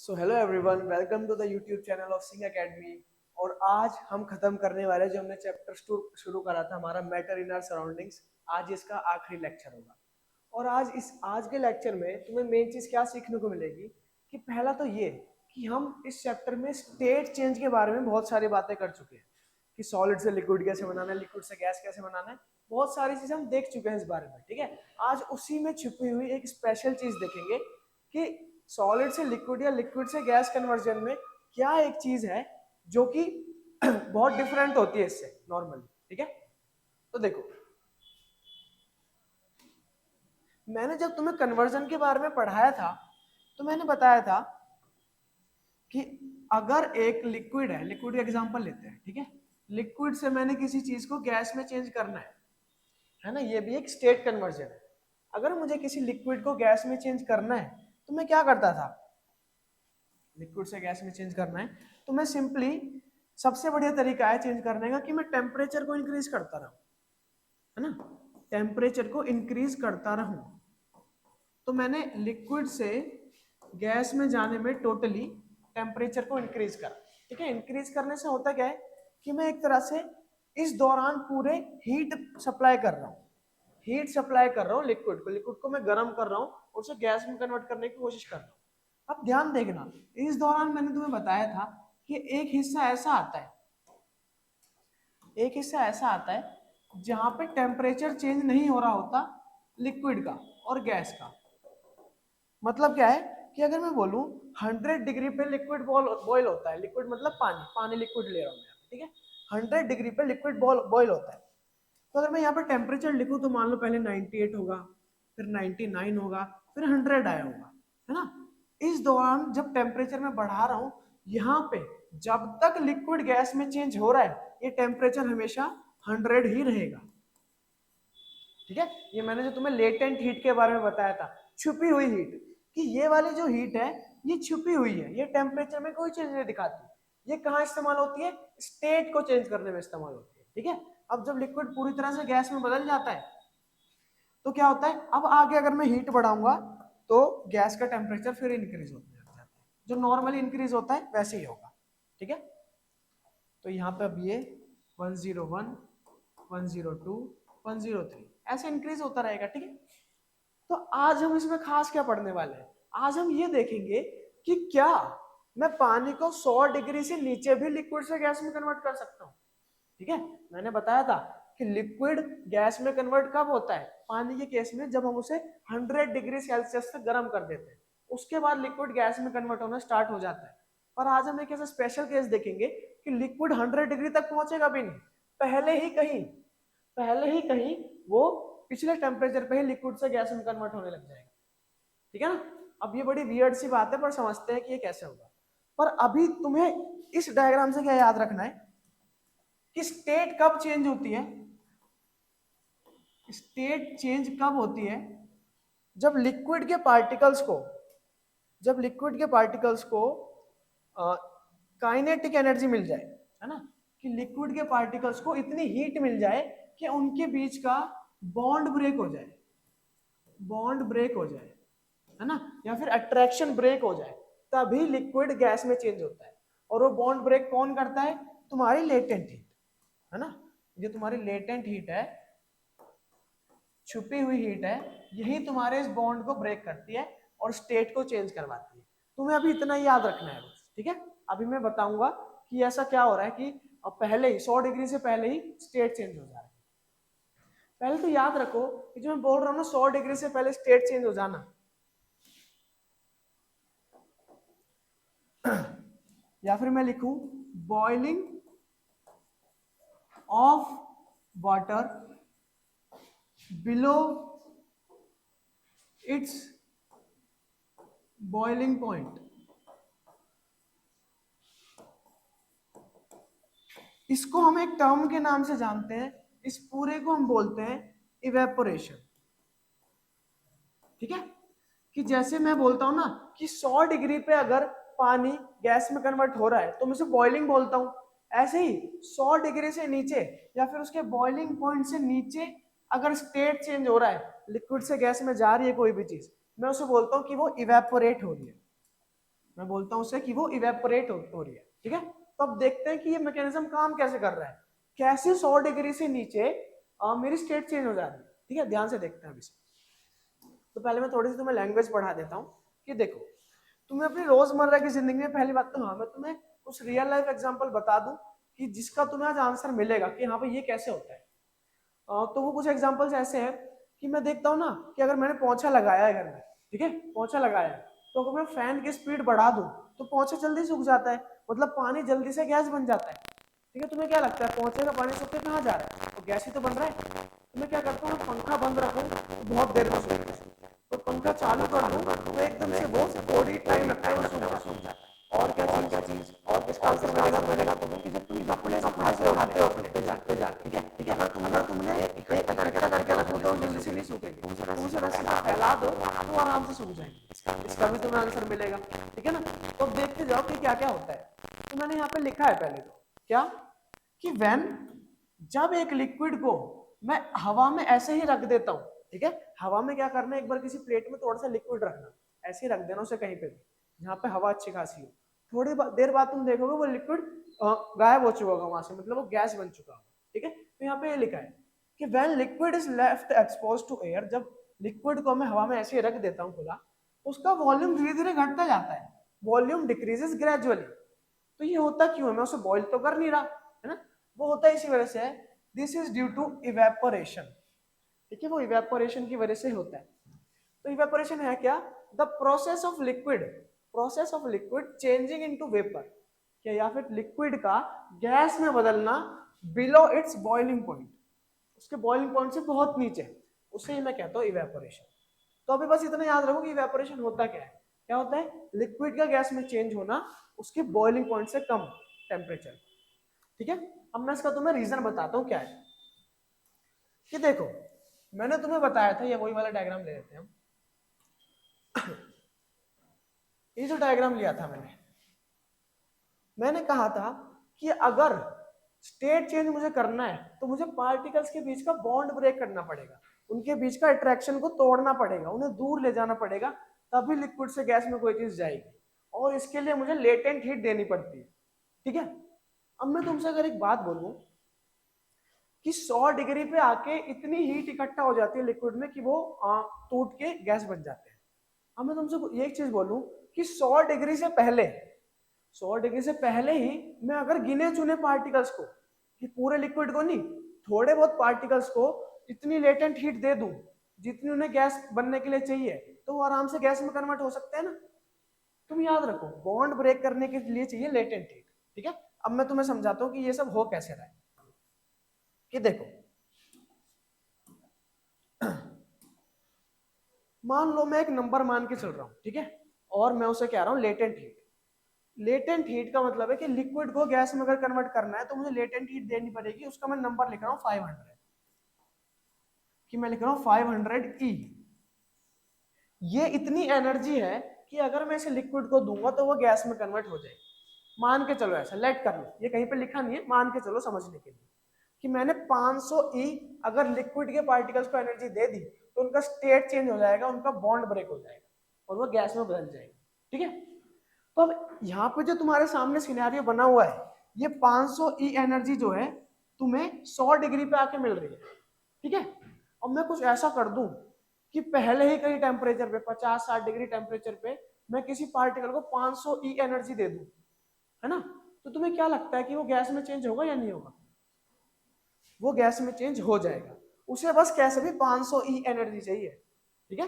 So hello everyone, welcome to the YouTube channel of Singh academy. और आज हम खत्म करने वाले जो हमने चैप्टर शुरू करा था हमारा मैटर इन आवर सराउंडिंग्स। आज इसका आखिरी लेक्चर होगा। और आज के लेक्चर में तुम्हें मेन चीज क्या सीखने को मिलेगी कि पहला तो ये कि हम इस चैप्टर में स्टेट चेंज के बारे में बहुत सारी बातें कर चुके हैं कि सॉलिड से लिक्विड कैसे बनाना है, लिक्विड से गैस कैसे बनाना है। बहुत सारी चीजें हम देख चुके हैं इस बारे में। ठीक है, आज उसी में छुपी हुई एक स्पेशल चीज देखेंगे कि सॉलिड से लिक्विड या लिक्विड से गैस कन्वर्जन में क्या एक चीज है जो कि बहुत डिफरेंट होती है इससे नॉर्मली। ठीक है, तो देखो, मैंने जब तुम्हें कन्वर्जन के बारे में पढ़ाया था तो मैंने बताया था कि अगर एक लिक्विड है, लिक्विड का एग्जांपल लेते हैं। ठीक है, लिक्विड से मैंने किसी चीज को गैस में चेंज करना है ना, ये भी एक स्टेट कन्वर्जन है। अगर मुझे किसी लिक्विड को गैस में चेंज करना है तो मैं क्या करता था, लिक्विड से गैस में चेंज करना है तो मैं सिंपली, सबसे बढ़िया तरीका है चेंज करने का कि मैं टेम्परेचर को इंक्रीज करता रहूं, है ना, टेम्परेचर को इंक्रीज करता रहूं। तो मैंने लिक्विड से गैस में जाने में टोटली टेम्परेचर को इंक्रीज करा। ठीक है, इंक्रीज करने से होता क्या है कि मैं एक तरह से इस दौरान पूरे हीट सप्लाई कर रहा हूँ, हीट सप्लाई कर रहा हूँ लिक्विड को मैं गर्म कर रहा हूँ और उसे गैस में कन्वर्ट करने की कोशिश कर रहा हूँ। अब ध्यान देखना, इस दौरान मैंने तुम्हें बताया था कि एक हिस्सा ऐसा आता है, एक हिस्सा ऐसा आता है जहां पे टेम्परेचर चेंज नहीं हो रहा होता लिक्विड का और गैस का। मतलब क्या है कि अगर मैं बोलूं 100 डिग्री पे लिक्विड बॉयल होता है, लिक्विड मतलब पानी, पानी लिक्विड ले रहा हूं मैं। ठीक है, 100 डिग्री पे लिक्विड बॉयल होता है। तो अगर मैं यहाँ पे टेम्परेचर लिखूं तो मान लो पहले 98 होगा, फिर 99 होगा, फिर 100 आया होगा, है ना। इस दौरान जब टेम्परेचर मैं बढ़ा रहा हूं, यहाँ पे जब तक लिक्विड गैस में चेंज हो रहा है ये टेम्परेचर हमेशा 100 ही रहेगा। ठीक है, ये मैंने जो तुम्हें लेटेंट हीट के बारे में बताया था, छुपी हुई हीट, कि ये वाली जो हीट है ये छुपी हुई है, ये टेम्परेचर में कोई चेंज नहीं दिखाती। ये कहाँ इस्तेमाल होती है, स्टेट को चेंज करने में इस्तेमाल होती है। ठीक है, अब जब लिक्विड पूरी तरह से गैस में बदल जाता है तो क्या होता है, अब आगे अगर मैं हीट बढ़ाऊंगा तो गैस का टेम्परेचर फिर इंक्रीज होने लग जाता है, जो नॉर्मली इंक्रीज होता है वैसे ही होगा। ठीक है, तो यहाँ पे अब ये 101, 102, 103 ऐसे इंक्रीज होता रहेगा। ठीक है, तो आज हम इसमें खास क्या पढ़ने वाले हैं, आज हम ये देखेंगे कि क्या मैं पानी को 100 डिग्री से नीचे भी लिक्विड से गैस में कन्वर्ट कर सकता हूँ। ठीक है, मैंने बताया था कि लिक्विड गैस में कन्वर्ट कब होता है, पानी के केस में, जब हम उसे 100 डिग्री सेल्सियस तक गर्म कर देते हैं, उसके बाद लिक्विड गैस में कन्वर्ट होना स्टार्ट हो जाता है। पर आज हम एक ऐसा स्पेशल केस देखेंगे कि लिक्विड 100 डिग्री तक पहुंचेगा भी नहीं, पहले ही कहीं वो पिछले टेम्परेचर पे ही लिक्विड से गैस में कन्वर्ट होने लग जाएगा। ठीक है ना, अब ये बड़ी वियर्ड सी बात है पर समझते हैं कि ये कैसे होगा। पर अभी तुम्हें इस डायग्राम से क्या याद रखना है कि स्टेट कब चेंज होती है, स्टेट चेंज कब होती है जब लिक्विड के पार्टिकल्स को, जब लिक्विड के पार्टिकल्स को काइनेटिक एनर्जी मिल जाए, है ना, कि लिक्विड के पार्टिकल्स को इतनी हीट मिल जाए कि उनके बीच का बॉन्ड ब्रेक हो जाए, बॉन्ड ब्रेक हो जाए, है ना, या फिर अट्रैक्शन ब्रेक हो जाए, तभी लिक्विड गैस में चेंज होता है। और वो बॉन्ड ब्रेक कौन करता है, तुम्हारी लेटेंट हीट, है ना, ये तुम्हारी लेटेंट हीट है, छुपी हुई हीट है, यही तुम्हारे इस बॉन्ड को ब्रेक करती है और स्टेट को चेंज करवाती है। तुम्हें अभी इतना ही याद रखना है बस। ठीक है, अभी मैं बताऊंगा कि ऐसा क्या हो रहा है कि अब पहले ही 100 डिग्री से पहले ही स्टेट चेंज हो जा रहा है। पहले तो याद रखो कि जो मैं बोल रहा हूँ ना, 100 डिग्री से पहले स्टेट चेंज हो जाना, या फिर मैं लिखूं boiling of water below it's boiling point. इसको हम एक टर्म के नाम से जानते हैं, इस पूरे को हम बोलते हैं इवेपोरेशन। ठीक है, कि जैसे मैं बोलता हूं ना कि 100 डिग्री पे अगर पानी गैस में कन्वर्ट हो रहा है तो मैं उसे बॉइलिंग बोलता हूं, ऐसे ही 100 डिग्री से नीचे या फिर उसके बॉइलिंग पॉइंट से नीचे अगर स्टेट चेंज हो रहा है, लिक्विड से गैस में जा रही है कोई भी चीज, मैं उसे बोलता हूं कि वो इवेपोरेट हो रही है। मैं बोलता हूँ उसे कि वो इवेपोरेट हो रही है, ठीक है। तो अब देखते हैं कि ये मैकेनिज्म काम कैसे कर रहा है, कैसे 100 डिग्री से नीचे मेरी स्टेट चेंज हो जा रही है, ठीक है। ध्यान से देखते हैं अभी से। तो पहले मैं थोड़ी सी तुम्हें लैंग्वेज पढ़ा देता हूँ कि देखो, तुम्हें अपनी रोजमर्रा की जिंदगी में पहली बात तो हाँ, मैं तुम्हें कुछ रियल लाइफ एग्जांपल बता दूं कि जिसका तुम्हें आज आंसर मिलेगा कि हाँ भाई ये कैसे होता है। तो वो कुछ एग्जांपल्स ऐसे हैं कि मैं देखता हूँ ना कि अगर मैंने पोंछा लगाया है घर में, ठीक है, पोंछा लगाया है, तो अगर मैं फैन की स्पीड बढ़ा दूं तो पोंछा जल्दी सूख जाता है, मतलब पानी जल्दी से गैस बन जाता है, ठीक है। तुम्हें क्या लगता है पोंछे का पानी सूख के कहाँ जा रहा है, तो गैस ही तो बन रहा है। तो मैं क्या करता हूँ, पंखा बंद रखूँ तो बहुत देर में सूखता है, तो पंखा चालू कर दूं तो एकदम से वो थोड़ी टाइम लगता है सूख जाता है। और क्या चीज और किसका आंसर मिलेगा तुम्हें कि जब तुम कपड़े कपड़ा से उठाते हो पे जाते, ठीक है। अगर तुमने इकट्ठा करके रखो तो जल्दी से नहीं सूखेगी, उसे रस्सी फैला दो तो आराम से सूख जाएंगे। इसका भी तुम्हें आंसर मिलेगा, ठीक है ना। तो देखते जाओ कि क्या क्या होता है। तो मैंने यहाँ पे लिखा है पहले तो क्या कि व्हेन, जब एक लिक्विड को मैं हवा में ऐसे ही रख देता हूँ, ठीक है। हवा में क्या करना है, एक बार किसी प्लेट में थोड़ा सा लिक्विड रखना, ऐसे ही रख देना उसे कहीं पे भी जहाँ पे हवा अच्छी खासी हो। थोड़ी देर बाद तुम देखोगे वो लिक्विड गायब हो चुका होगा वहां से, मतलब वो गैस बन चुका होगा, ठीक है। तो यहाँ पे ये लिखा है कि when liquid is left expose to air, जब लिक्विड को मैं हवा में ऐसे ही रख देता हूँ खुला, उसका वॉल्यूम धीरे धीरे घटता जाता है, वॉल्यूम डिक्रीजेस ग्रेजुअली। तो ये होता क्यों है, मैं उसे बॉइल तो कर नहीं रहा है ना, वो होता है इसी वजह से है, this is due to evaporation, ठीक है। वो इवेपोरेशन की वजह से होता है। तो इवेपोरेशन है क्या, the process of liquid changing into vapour, क्या या फिर लिक्विड का गैस में बदलना बिलो इट्स बॉइलिंग पॉइंट, उसके बॉइलिंग पॉइंट से बहुत नीचे, उसे ही मैं कहता हूँ इवेपोरेशन। तो अभी बस इतना याद रखो कि इवेपोरेशन होता क्या है, क्या होता है, लिक्विड का गैस में चेंज होना उसके बॉइलिंग पॉइंट से कम टेम्परेचर, ठीक है। अब मैं इसका तुम्हें रीजन बताता हूँ क्या है। कि देखो, मैंने तुम्हें बताया था, ये वही वाला डायग्राम ले लेते हैं हम। ये जो डायग्राम लिया था मैंने कहा था कि अगर स्टेट चेंज मुझे करना है तो मुझे पार्टिकल्स के बीच का बॉन्ड ब्रेक करना पड़ेगा, उनके बीच का अट्रैक्शन को तोड़ना पड़ेगा, उन्हें दूर ले जाना पड़ेगा, तभी लिक्विड से गैस में कोई चीज जाएगी, और इसके लिए मुझे लेटेंट हीट देनी पड़ती है, ठीक है। अब मैं तुमसे अगर एक बात बोलूं कि 100 डिग्री पे आके इतनी हीट इकट्ठा हो जाती है लिक्विड में कि वो टूट के गैस बन जाते हैं। अब मैं तुमसे ये एक चीज बोलूं कि 100 डिग्री से पहले, 100 डिग्री से पहले ही मैं अगर गिने चुने पार्टिकल्स को, कि पूरे लिक्विड को नहीं, थोड़े बहुत पार्टिकल्स को इतनी लेटेंट हीट दे दूं जितनी उन्हें गैस बनने के लिए चाहिए, तो वो आराम से गैस में कन्वर्ट हो सकते हैं ना। तुम याद रखो, बॉन्ड ब्रेक करने के लिए चाहिए लेटेंट हीट, ठीक है। अब मैं तुम्हें समझाता हूँ कि ये सब हो कैसे रहा है। कि देखो, मान लो मैं एक नंबर मान के चल रहा हूँ, ठीक है, और मैं उसे कह रहा हूँ लेटेंट हीट। लेटेंट हीट का मतलब है कि लिक्विड को गैस में अगर कन्वर्ट करना है तो मुझे लेटेंट हीट देनी पड़ेगी, उसका मैं नंबर लिख रहा हूँ 500, कि मैं लिख रहा हूँ 500 E। ये इतनी एनर्जी है कि अगर मैं इसे लिक्विड को दूंगा तो वो गैस में कन्वर्ट हो जाएगी। मान के चलो ऐसा, लेट कर लो, ये कहीं पे लिखा नहीं है, मान के चलो समझने के लिए कि मैंने 500 E अगर लिक्विड के पार्टिकल्स को एनर्जी दे दी तो उनका स्टेट चेंज हो जाएगा, उनका बॉन्ड ब्रेक हो जाएगा और वो गैस में बदल जाएगी, ठीक है। तो अब यहाँ पे जो तुम्हारे सामने सिनेरियो बना हुआ है, ये 500 E एनर्जी जो है तुम्हें 100 डिग्री पे आके मिल रही है, ठीक है। और मैं कुछ ऐसा कर दूं कि पहले ही कहीं टेम्परेचर पे 50-60 डिग्री टेम्परेचर पे मैं किसी पार्टिकल को 500 E एनर्जी दे दूं, है ना, तो तुम्हें क्या लगता है कि वो गैस में चेंज होगा या नहीं होगा, वो गैस में चेंज हो जाएगा। उसे बस कैसे भी 500 E एनर्जी चाहिए, ठीक है,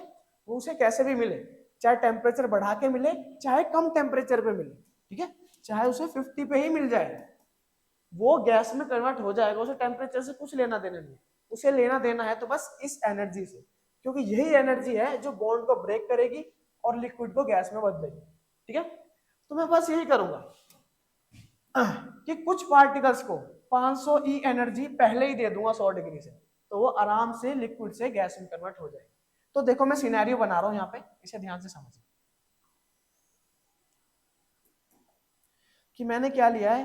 वो उसे कैसे भी मिले, चाहे टेम्परेचर बढ़ा के मिले चाहे कम टेम्परेचर पे मिले, ठीक है, चाहे उसे 50 पे ही मिल जाए, वो गैस में कन्वर्ट हो जाएगा, उसे टेम्परेचर से कुछ लेना देना नहीं, उसे लेना देना है तो बस इस एनर्जी से, क्योंकि यही एनर्जी है जो बॉन्ड को ब्रेक करेगी और लिक्विड को गैस में बदलेगी, ठीक है। तो मैं बस यही करूंगा कि कुछ पार्टिकल्स को 500 E एनर्जी पहले ही दे दूंगा 100 डिग्री से, तो वो आराम से लिक्विड से गैस में कन्वर्ट हो जाएगी। तो देखो मैं सिनेरियो बना रहा हूं यहाँ पे, इसे ध्यान से समझिए कि मैंने क्या लिया है,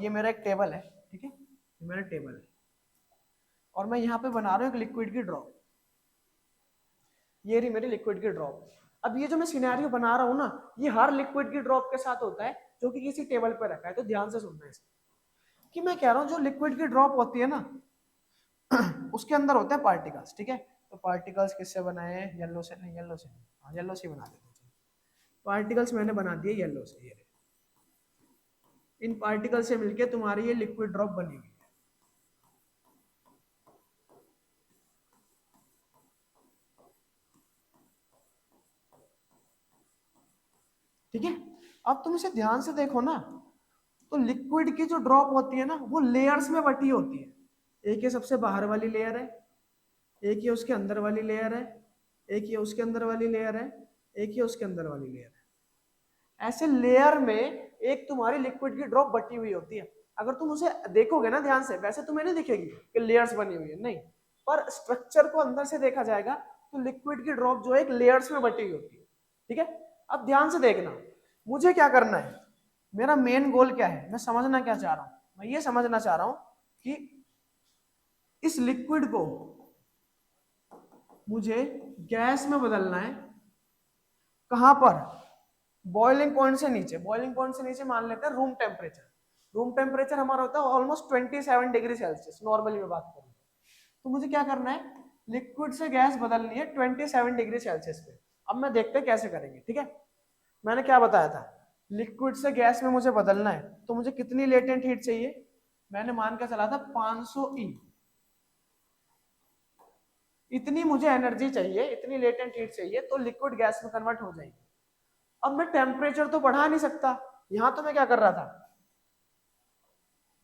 ये मेरा एक टेबल है, ठीक है, ये मेरा टेबल है और मैं यहाँ पे बना रहा हूँ एक लिक्विड की ड्रॉप, ये रही मेरी लिक्विड की ड्रॉप। अब ये जो मैं सिनेरियो बना रहा हूँ ना, ये हर लिक्विड की ड्रॉप के साथ होता है जो कि किसी टेबल पर रखा है। तो ध्यान से सुनना है कि मैं कह रहा हूँ जो लिक्विड की ड्रॉप होती है ना उसके अंदर होते हैं पार्टिकल्स, ठीक है। तो पार्टिकल्स किससे बनाए हैं? येलो से नहीं, येलो से नहीं, हाँ येलो से बना देते हैं। पार्टिकल्स मैंने बना दिए येलो से, ये इन पार्टिकल से मिलके तुम्हारी ये लिक्विड ड्रॉप बनी हुई है। ठीक है, अब तुम इसे ध्यान से देखो ना, तो लिक्विड की जो ड्रॉप होती है ना वो लेयर्स में बटी होती है। एक ये सबसे बाहर वाली लेयर है, एक ये उसके अंदर वाली लेयर है, एक ये उसके अंदर वाली लेयर है, एक ये उसके अंदर वाली लेयर है। ऐसे लेयर में एक तुम्हारी लिक्विड की ड्रॉप बटी हुई होती है। अगर तुम उसे देखोगे ना ध्यान से, वैसे तुम्हें नहीं दिखेगी कि लेयर्स बनी हुई है, नहीं, पर स्ट्रक्चर को अंदर से देखा जाएगा तो लिक्विड की ड्रॉप जो है एक लेयर्स में बटी हुई होती है। ठीक है, अब ध्यान से देखना, मुझे क्या करना है, मेरा मेन गोल क्या है, मैं समझना क्या चाह रहा हूं, मैं ये समझना चाह रहा हूं कि इस लिक्विड को मुझे गैस में बदलना है। कहां पर? बॉइलिंग पॉइंट से नीचे। बॉइलिंग पॉइंट से नीचे मान लेते हैं रूम टेम्परेचर। रूम टेम्परेचर हमारा होता है ऑलमोस्ट 27 डिग्री सेल्सियस, नॉर्मली में बात करूं तो मुझे क्या करना है, लिक्विड से गैस बदलनी है 27 डिग्री सेल्सियस पे। अब मैं देखते हैं कैसे करेंगे। ठीक है, मैंने क्या बताया था, लिक्विड से गैस में मुझे बदलना है तो मुझे कितनी लेटेंट हीट चाहिए, मैंने मान के चला था 500 ई, इतनी मुझे एनर्जी चाहिए, इतनी लेटेंट हीट चाहिए तो लिक्विड गैस में कन्वर्ट हो जाएगी। अब मैं टेम्परेचर तो बढ़ा नहीं सकता, यहां तो मैं क्या कर रहा था,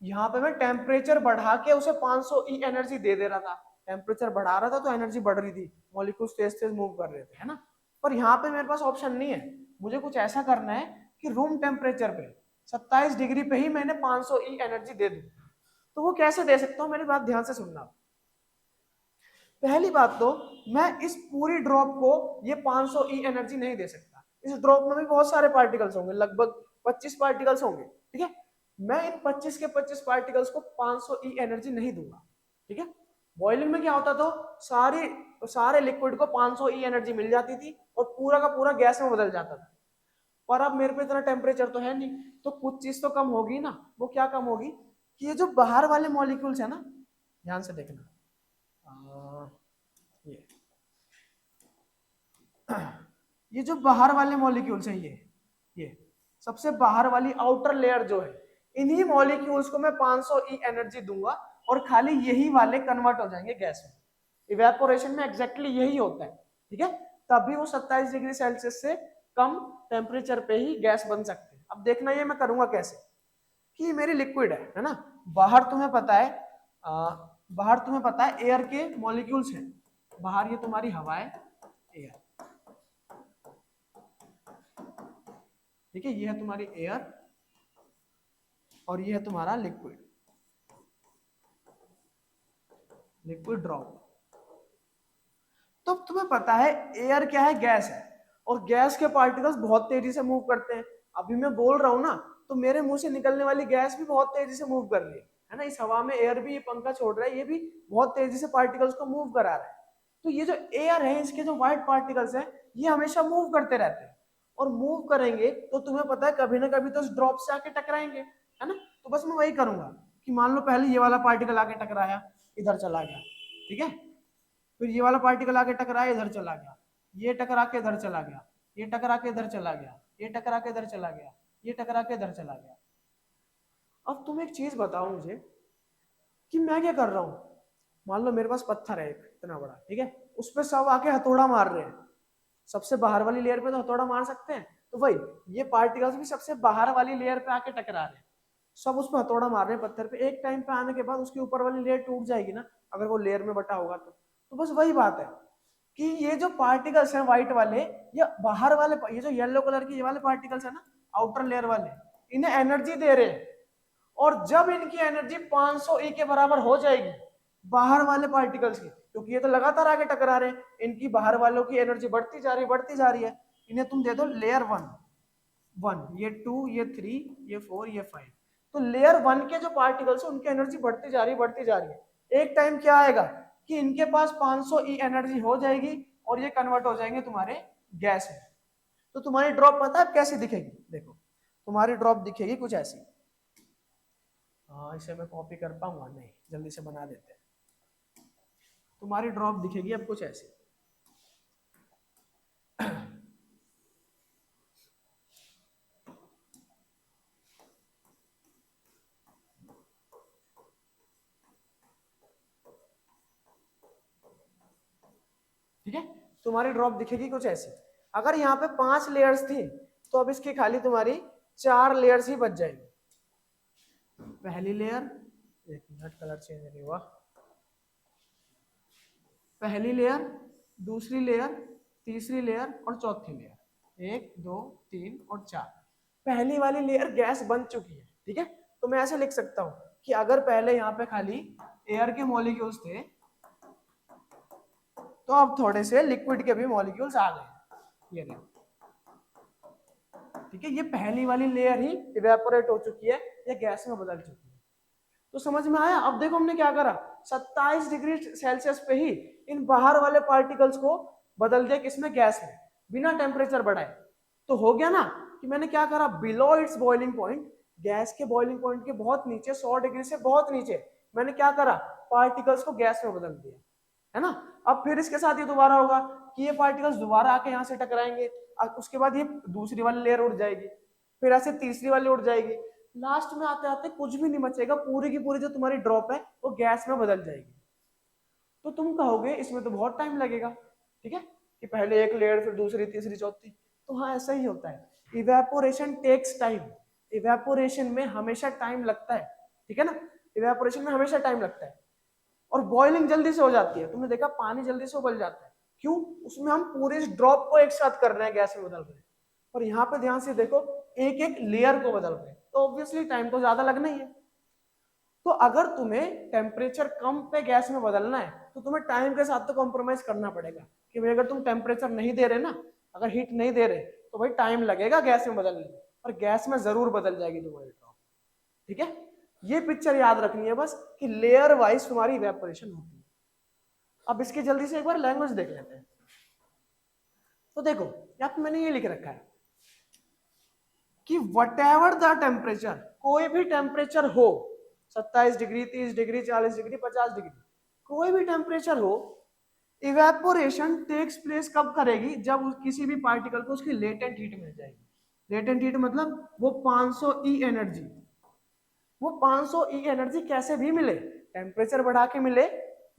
यहां पे मैं टेम्परेचर बढ़ा के उसे 500 ई एनर्जी दे दे रहा था। टेम्परेचर बढ़ा रहा था तो एनर्जी बढ़ रही थी, मॉलिक्यूल्स तेज तेज मूव कर रहे थे, है ना। पर यहाँ पे मेरे पास ऑप्शन नहीं है, मुझे कुछ ऐसा करना है कि रूम टेम्परेचर पे 27 डिग्री पे ही मैंने 500 ई एनर्जी दे दूं। तो वो कैसे दे सकता हूँ, मेरी बात ध्यान से सुनना। पहली बात तो मैं इस पूरी ड्रॉप को ये 500 ई एनर्जी नहीं दे सकता। इस ड्रॉप में भी बहुत सारे पार्टिकल्स होंगे, लगभग 25 पार्टिकल्स होंगे। ठीक है, मैं इन 25 के 25 पार्टिकल्स को 500 ई एनर्जी नहीं दूंगा। ठीक है, बॉइलिंग में क्या होता तो सारे लिक्विड को 500 ई एनर्जी मिल जाती थी और पूरा का पूरा गैस में बदल जाता था। पर अब मेरे पे इतना टेम्परेचर तो है नहीं, तो कुछ चीज तो कम होगी ना। वो क्या कम होगी कि ये जो बाहर वाले मॉलिक्यूल्स है ना, ध्यान से देखना, ये ये जो बाहर वाले मॉलिक्यूल्स हैं, ये सबसे बाहर वाली आउटर लेयर जो है, इन्हीं मॉलिक्यूल्स को मैं 500 ई एनर्जी दूंगा और खाली यही वाले कन्वर्ट हो जाएंगे गैस में। इवेपोरेशन में एग्जैक्टली यही होता है। ठीक है, तभी वो 27 डिग्री सेल्सियस से कम टेम्परेचर पे ही गैस बन सकते हैं। अब देखना ये मैं करूंगा कैसे, कि ये मेरी लिक्विड है ना, बाहर तुम्हें पता है बाहर तुम्हें पता है एयर के मॉलिक्यूल्स हैं, बाहर ये तुम्हारी हवा है, एयर। ठीक है, ये है तुम्हारी एयर और ये है तुम्हारा लिक्विड, लिक्विड ड्रॉप। तो तुम्हें पता है एयर क्या है, गैस है, और गैस के पार्टिकल्स बहुत तेजी से मूव करते हैं। अभी मैं बोल रहा हूं ना, तो मेरे मुंह से निकलने वाली गैस भी बहुत तेजी से मूव कर रही है ना। इस हवा में एयर भी, ये पंखा छोड़ रहा है, ये भी बहुत तेजी से पार्टिकल्स को मूव करा रहा है। तो ये जो एयर है, इसके जो व्हाइट पार्टिकल्स हैं, ये हमेशा मूव करते रहते हैं, और मूव करेंगे तो तुम्हें पता है कभी ना कभी तो इस ड्रॉप से आके टकराएंगे, है ना। तो बस मैं वही करूंगा कि मान लो पहले ये वाला पार्टिकल आके टकराया, इधर चला गया, ठीक है, फिर ये वाला पार्टिकल आके टकराया, इधर चला गया, ये टकरा के इधर चला गया, ये टकरा के इधर चला गया, ये टकरा के इधर चला गया, ये टकरा के इधर चला गया। अब तुम एक चीज बताओ मुझे कि मैं क्या कर रहा हूं, मान लो मेरे पास पत्थर है एक इतना बड़ा, ठीक है, उस पर सब आके हथौड़ा मार रहे हैं। सबसे बाहर वाली लेयर पे तो हथौड़ा मार सकते हैं, तो भाई ये पार्टिकल्स भी सबसे बाहर वाली लेयर पे आके टकरा रहे हैं, सब उस पर हथौड़ा मार रहे हैं पत्थर पे। एक टाइम पे आने के बाद उसके ऊपर वाली लेयर टूट जाएगी ना, अगर वो लेयर में बटा होगा तो बस वही बात है कि ये जो पार्टिकल्स हैं व्हाइट वाले, ये बाहर वाले, ये जो येलो कलर के ये वाले पार्टिकल्स है ना, आउटर लेयर वाले, इन्हें एनर्जी दे रहे हैं। और जब इनकी एनर्जी 500 ई के बराबर हो जाएगी बाहर वाले पार्टिकल्स की, क्योंकि ये तो लगातार आगे टकरा रहे हैं, इनकी बाहर वालों की एनर्जी बढ़ती जा रही है, बढ़ती जा रही है। इन्हें तुम दे दो लेयर 1, ये 2, ये 3, ये 4, ये 5। तो लेयर 1 के जो पार्टिकल्स है उनकी एनर्जी बढ़ती जा रही है, बढ़ती जा रही है। एक टाइम क्या आएगा कि इनके पास 500 ई एनर्जी हो जाएगी और ये कन्वर्ट हो जाएंगे तुम्हारे गैस में। तो तुम्हारी ड्रॉप पता है कैसी दिखेगी? देखो तुम्हारी ड्रॉप दिखेगी कुछ ऐसी। हाँ इसे मैं कॉपी कर पाऊंगा नहीं, जल्दी से बना देते हैं। तुम्हारी ड्रॉप दिखेगी अब कुछ ऐसी। ठीक है, तुम्हारी ड्रॉप दिखेगी कुछ ऐसी। अगर यहाँ पे 5 लेयर्स थी तो अब इसकी खाली तुम्हारी 4 लेयर्स ही बच जाएगी। पहली लेयर, एक मिनट कलर चेंज नहीं हुआ, पहली लेयर, दूसरी लेयर, तीसरी लेयर और चौथी लेयर, 1 2 3 और 4। पहली वाली लेयर गैस बन चुकी है। ठीक है, तो मैं ऐसे लिख सकता हूं कि अगर पहले यहाँ पे खाली एयर के मॉलिक्यूल्स थे तो अब थोड़े से लिक्विड के भी मॉलिक्यूल्स आ गए, ये देखो। ठीक है, ये पहली वाली लेयर ही इवेपोरेट हो चुकी है, ये गैस में बदल चुकी है। तो समझ में आया? अब देखो हमने क्या करा, 27 डिग्री सेल्सियस पे ही इन बाहर वाले पार्टिकल्स को बदल दिया किसमें? गैस में, बिना टेम्परेचर बढ़ाए। तो हो गया ना कि मैंने क्या करा, below it's boiling point, gas के बॉइलिंग पॉइंट के बहुत नीचे, 100 डिग्री से बहुत नीचे, मैंने क्या करा, पार्टिकल्स को गैस में बदल दिया, है ना। अब फिर इसके साथ ये दोबारा होगा कि ये पार्टिकल्स दोबारा आके यहाँ से टकराएंगे, उसके बाद ये दूसरी वाली लेयर उड़ जाएगी, फिर ऐसे तीसरी वाली उड़ जाएगी, लास्ट में आते आते कुछ भी नहीं बचेगा, पूरी की पूरी जो तुम्हारी ड्रॉप है वो गैस में बदल जाएगी। तो तुम कहोगे इसमें तो बहुत टाइम लगेगा, ठीक है, कि पहले एक लेयर फिर दूसरी तीसरी चौथी। तो हाँ ऐसा ही होता है, इवेपोरेशन टेक्स टाइम, इवेपोरेशन में हमेशा टाइम लगता है, ठीक है ना, इवेपोरेशन में हमेशा टाइम लगता है। और बॉइलिंग जल्दी से हो जाती है, तुमने देखा पानी जल्दी से उबल जाता है, क्यों? उसमें हम पूरे इस ड्रॉप को एक साथ कर रहे हैं, गैस में बदल रहे हैं। और यहाँ पे ध्यान से देखो, एक एक लेयर को बदल रहे हैं, तो ऑब्वियसली टाइम तो ज्यादा लगना ही है। तो अगर तुम्हें टेम्परेचर कम पे गैस में बदलना है तो तुम्हें टाइम के साथ तो कॉम्प्रोमाइज करना पड़ेगा, कि भाई अगर तुम टेम्परेचर नहीं दे रहे ना, अगर हीट नहीं दे रहे तो भाई टाइम लगेगा गैस में बदलने में, और गैस में जरूर बदल जाएगी तुम्हारी ड्रॉप। ठीक है, ये पिक्चर याद रखनी है बस, कि लेयर वाइज तुम्हारी इवेपोरेशन होती है। अब इसकी जल्दी से एक बार लैंग्वेज देख लेते हैं। तो देखो यहाँ पे मैंने ये लिख रखा है कि वट एवर द टेम्परेचर, कोई भी टेम्परेचर हो, 27 डिग्री, 30 डिग्री, 40 डिग्री, 50 डिग्री, कोई भी टेम्परेचर हो, इवेपोरेशन टेक्स प्लेस कब करेगी? जब किसी भी पार्टिकल को उसकी लेटेंट हीट मिल जाएगी। लेटेंट हीट मतलब वो 500 ई एनर्जी, वो 500 ई एनर्जी कैसे भी मिले, टेम्परेचर बढ़ा के मिले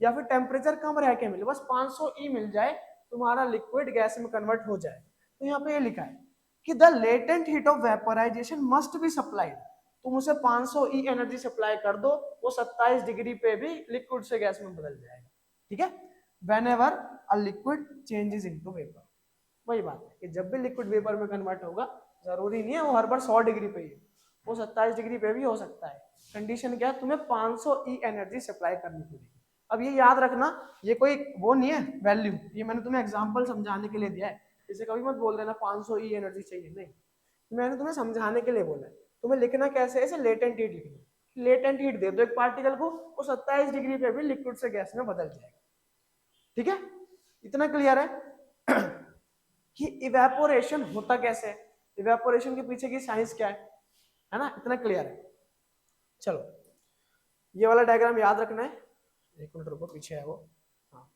या फिर टेम्परेचर कम रह के मिले, बस 500 ई मिल जाए, तुम्हारा लिक्विड गैस में कन्वर्ट हो जाए। तो यहाँ पे ये लिखा है कि the latent heat of vaporisation must be supplied, तुम उसे 500 ई एनर्जी सप्लाई कर दो, वो 27 डिग्री पे भी लिक्विड से गैस में बदल जाएगा। ठीक है, whenever a liquid changes into vapour, वही बात है कि जब भी लिक्विड वेपर में कन्वर्ट होगा, जरूरी नहीं है वो हर बार 100 डिग्री पे ही, वो 27 डिग्री पे भी हो सकता है। कंडीशन क्या है, तुम्हें 500 ई एनर्जी सप्लाई करनी पड़ेगी। अब ये याद रखना, ये कोई वो नहीं है वैल्यू, ये मैंने तुम्हें एग्जांपल समझाने के लिए दिया है, इसे कभी मत बोल देना 500 ई एनर्जी चाहिए, नहीं, मैंने तुम्हें समझाने के लिए बोला है। तुम्हें लिखना कैसे है, इसे लेटेंट हीट लिखना, लेटेंट हीट दे दो एक पार्टिकल को, वो 27 डिग्री पे भी लिक्विड से गैस में बदल जाएगा। ठीक है, इतना क्लियर है कि इवेपोरेशन होता कैसे है, इवेपोरेशन के पीछे की साइंस क्या है ना, इतना क्लियर है। चलो ये वाला डायग्राम याद रखना है, एक मिनट रुको, पीछे है वो, हाँ